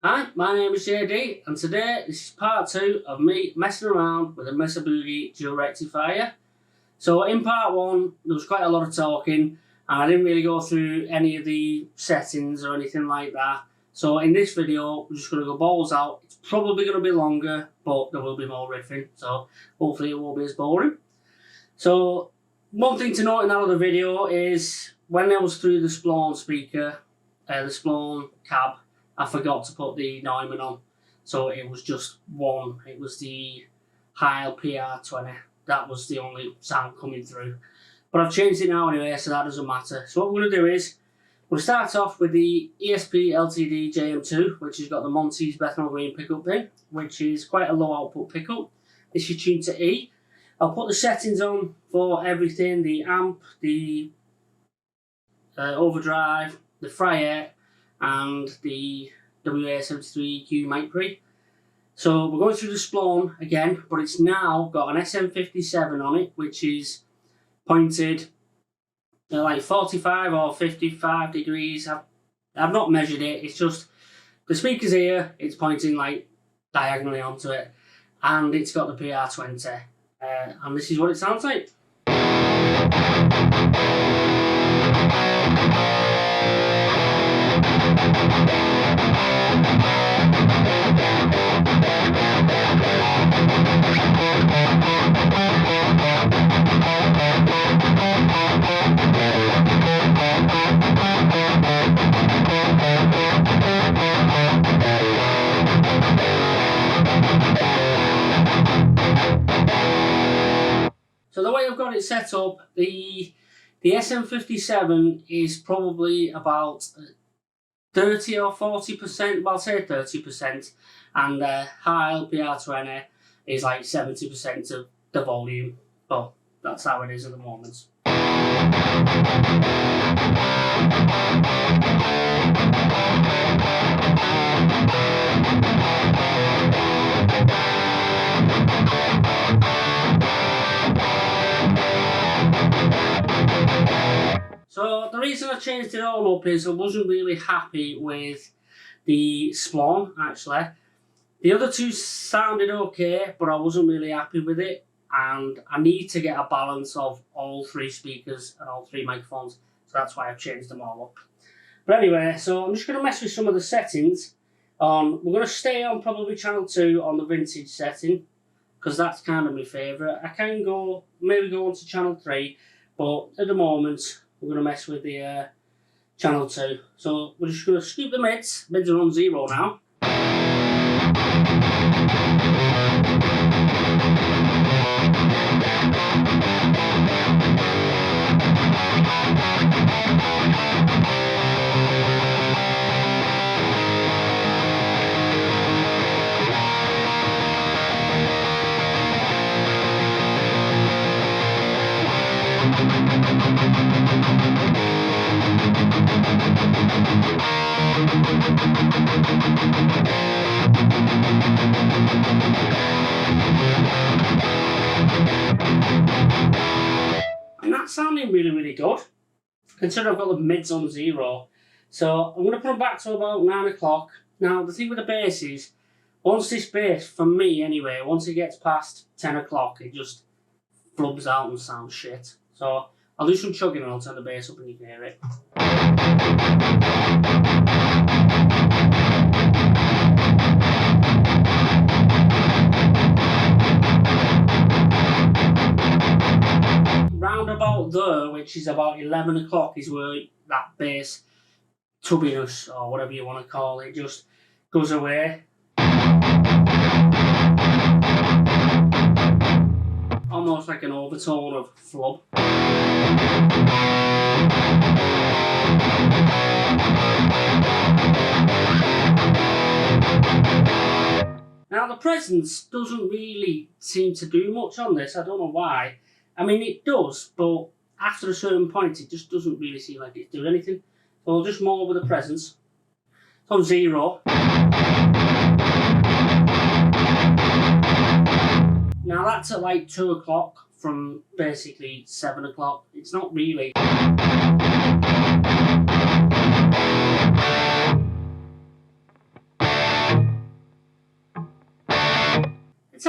Hi, my name is JD, and today this is part 2 of me messing around with a mesa boogie dual rectifier. So in part 1 there was quite a lot of talking and I didn't really go through any of the settings or anything like that. So in this video we're just going to go balls out. It's probably going to be longer, but there will be more riffing, so hopefully it won't be as boring. So one thing to note in that other video is when I was through the Splone speaker, the Splone cab, I forgot to put the Neumann on, so it was just one. It was the Heil PR20. That was the only sound coming through. But I've changed it now anyway, so that doesn't matter. So what we're going to do is, we'll start off with the ESP LTD JM2, which has got the Monty's Bethnal Green pickup in, which is quite a low output pickup. This is tuned to E. I'll put the settings on for everything, the amp, the overdrive, the Fryette, and the WA73 EQ mic pre. So we're going through the Splone again, but it's now got an SM57 on it, which is pointed like 45 or 55 degrees. I've not measured it, it's just the speaker's here, it's pointing like diagonally onto it, and it's got the PR20, and this is what it sounds like. So the way I've got it set up, the SM57 is probably about 30 or 40%, well, I'll say 30%, and the Heil PR20 is like 70% of the volume, but that's how it is at the moment. So the reason I changed it all up is I wasn't really happy with the Splone, actually. The other two sounded okay, but I wasn't really happy with it, and I need to get a balance of all three speakers and all three microphones, so that's why I've changed them all up. But anyway, so I'm just going to mess with some of the settings. We're going to stay on probably channel 2 on the vintage setting, because that's kind of my favourite. I can maybe go on to channel 3, but at the moment we're going to mess with the channel 2. So we're just going to scoop the mids. Mids are on 0 now. And that's sounding really good, considering I've got the mids on 0. So I'm going to put them back to about 9 o'clock. Now the thing with the bass is, once this bass, for me anyway, once it gets past 10 o'clock, it just flubs out and sounds shit. So I'll do some chugging and I'll turn the bass up and you can hear it. Round about there, which is about 11 o'clock, is where that bass tubbiness, or whatever you want to call it, just goes away. Almost like an overtone of flub. Now the presence doesn't really seem to do much on this, I don't know why. I mean it does, but after a certain point it just doesn't really seem like it's doing anything. So I'll just more with the presence. It's on 0. Now that's at like 2 o'clock from basically 7 o'clock. It's not really.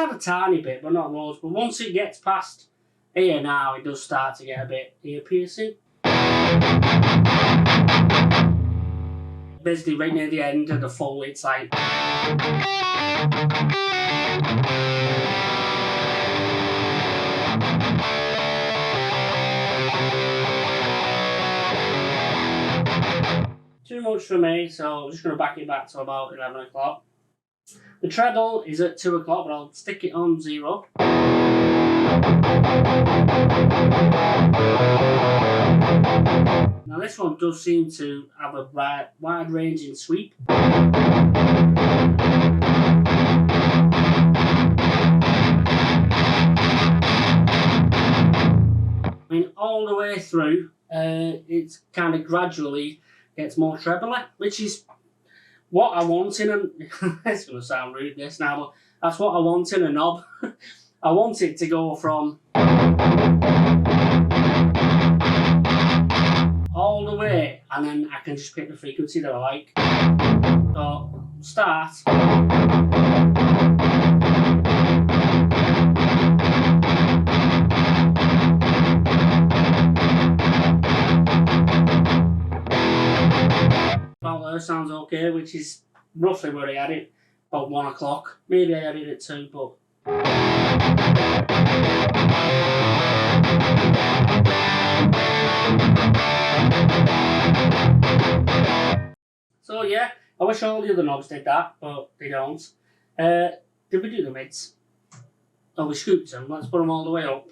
had a tiny bit, but not loads. But once it gets past here now, it does start to get a bit ear piercing. Basically, right near the end of the full, it's like. Too much for me, so I'm just going to back it back to about 11 o'clock. The treble is at 2 o'clock, but I'll stick it on 0. Now this one does seem to have a wide-ranging sweep. I mean, all the way through, it's kind of gradually gets more trebly, which is what I want in a... It's going to sound rude this now, but that's what I want in a knob. I want it to go from all the way, and then I can just pick the frequency that I like. So, start. About there sounds okay, which is roughly where I had it, about 1 o'clock. Maybe I had it at 2, but... So yeah, I wish all the other knobs did that, but they don't. Did we do the mids? Oh, we scooped them. Let's put them all the way up.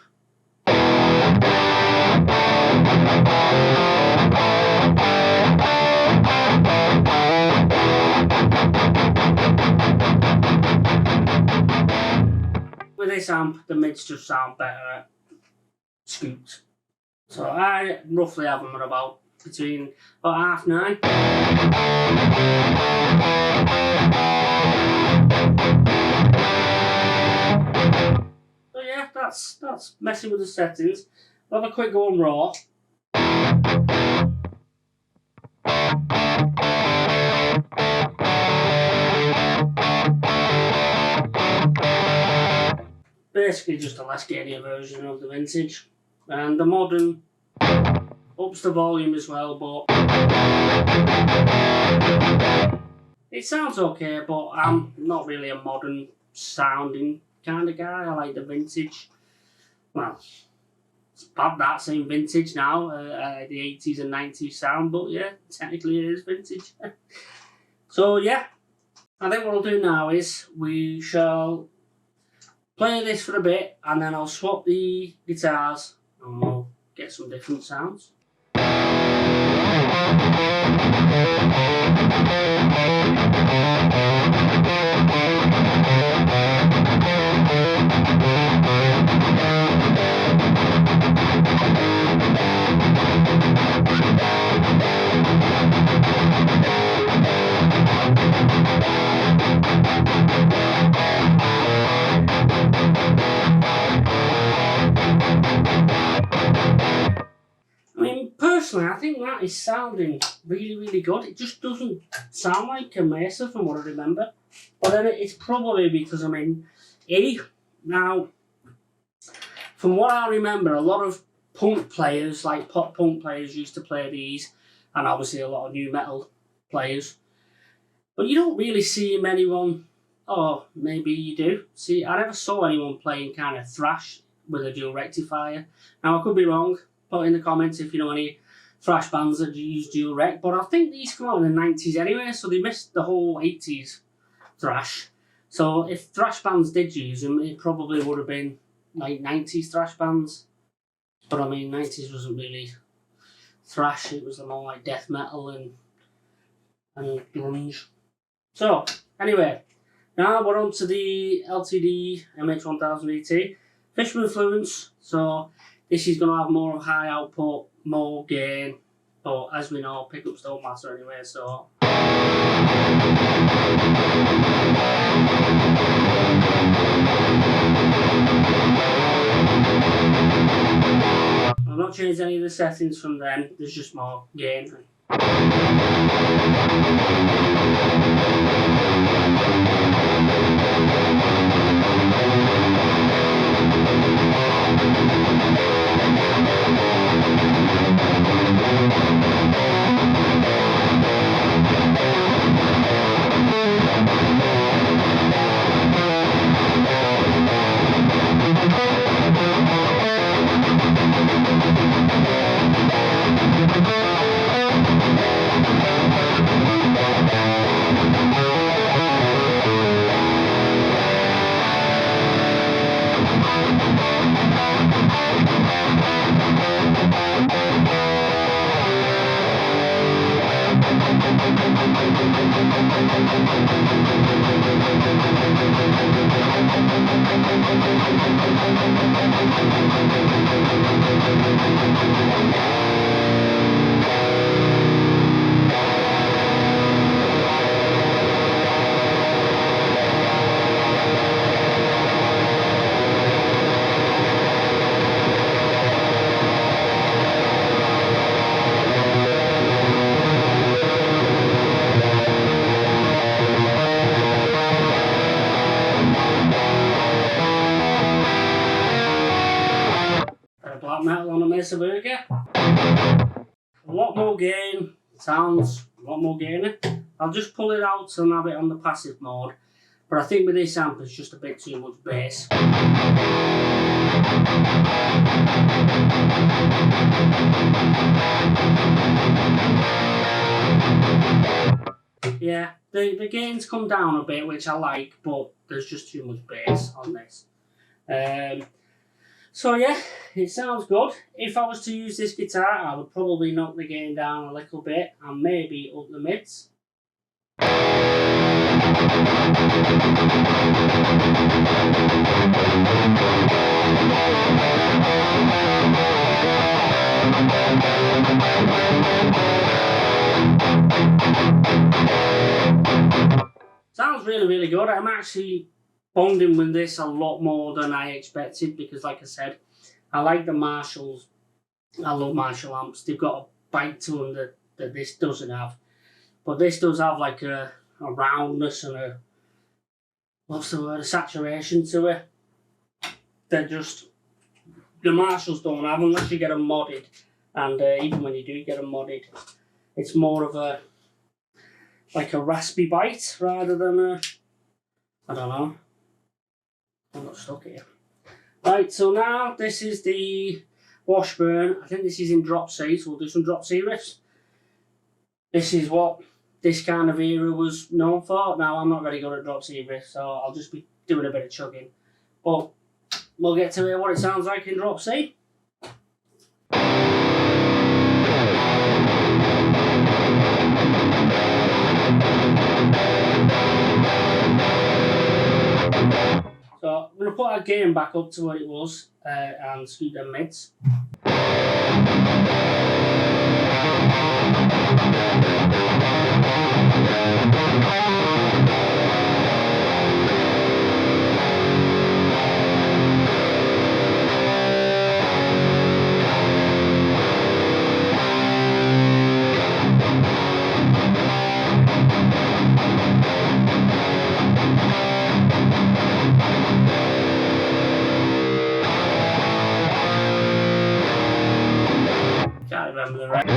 With this amp, the mids just sound better scooped. So I roughly have them at about between about 9:30. So yeah, that's messing with the settings. I'll have a quick go on raw. Basically just a less gainier version of the vintage, and the modern ups the volume as well, but it sounds okay, but I'm not really a modern sounding kind of guy. I like the vintage. Well, it's bad that saying vintage now, the 80s and 90s sound, but yeah, technically it is vintage. So yeah, I think what I'll do now is we shall play this for a bit, and then I'll swap the guitars and we'll get some different sounds. Personally, I think that is sounding really, really good. It just doesn't sound like a Mesa from what I remember. But then it's probably because I'm in E. Now, from what I remember, a lot of punk players, like pop punk players, used to play these, and obviously a lot of new metal players. But you don't really see anyone, or maybe you do. See, I never saw anyone playing kind of thrash with a dual rectifier. Now, I could be wrong. Put in the comments if you know any thrash bands that use dual rec, but I think these come out in the 90s anyway, so they missed the whole 80s thrash. So if thrash bands did use them, it probably would have been like 90s thrash bands. But I mean, 90s wasn't really thrash, it was more like death metal and grunge. So anyway, now we're on to the LTD MH1000 ET. Fishman Fluence, so this is going to have more of high output, more gain, but as we know, pickups don't matter anyway, so... I've not changed any of the settings from then, there's just more gain. Black metal on a mesa boogie. A lot more gain, sounds a lot more gainy. I'll just pull it out and have it on the passive mode, but I think with this amp it's just a bit too much bass. Yeah, the gains come down a bit, which I like, but there's just too much bass on this. So yeah, it sounds good. If I was to use this guitar, I would probably knock the gain down a little bit and maybe up the mids. Sounds really, really good. I'm actually bonding with this a lot more than I expected because, like I said, I like the Marshalls. I love Marshall amps. They've got a bite to them that this doesn't have. But this does have like a roundness and a, what's the word, a saturation to it. They're just, the Marshalls don't have unless you get them modded. And even when you do get them modded, it's more of a, like a raspy bite rather than a, I don't know. I'm not stuck here. Right, so now this is the Washburn. I think this is in drop C, so we'll do some drop C riffs. This is what this kind of era was known for. Now, I'm not very good at drop C riffs, so I'll just be doing a bit of chugging. But we'll get to hear what it sounds like in drop C. So I'm going to put our gain back up to what it was and scoot them mids. Can't remember the rest.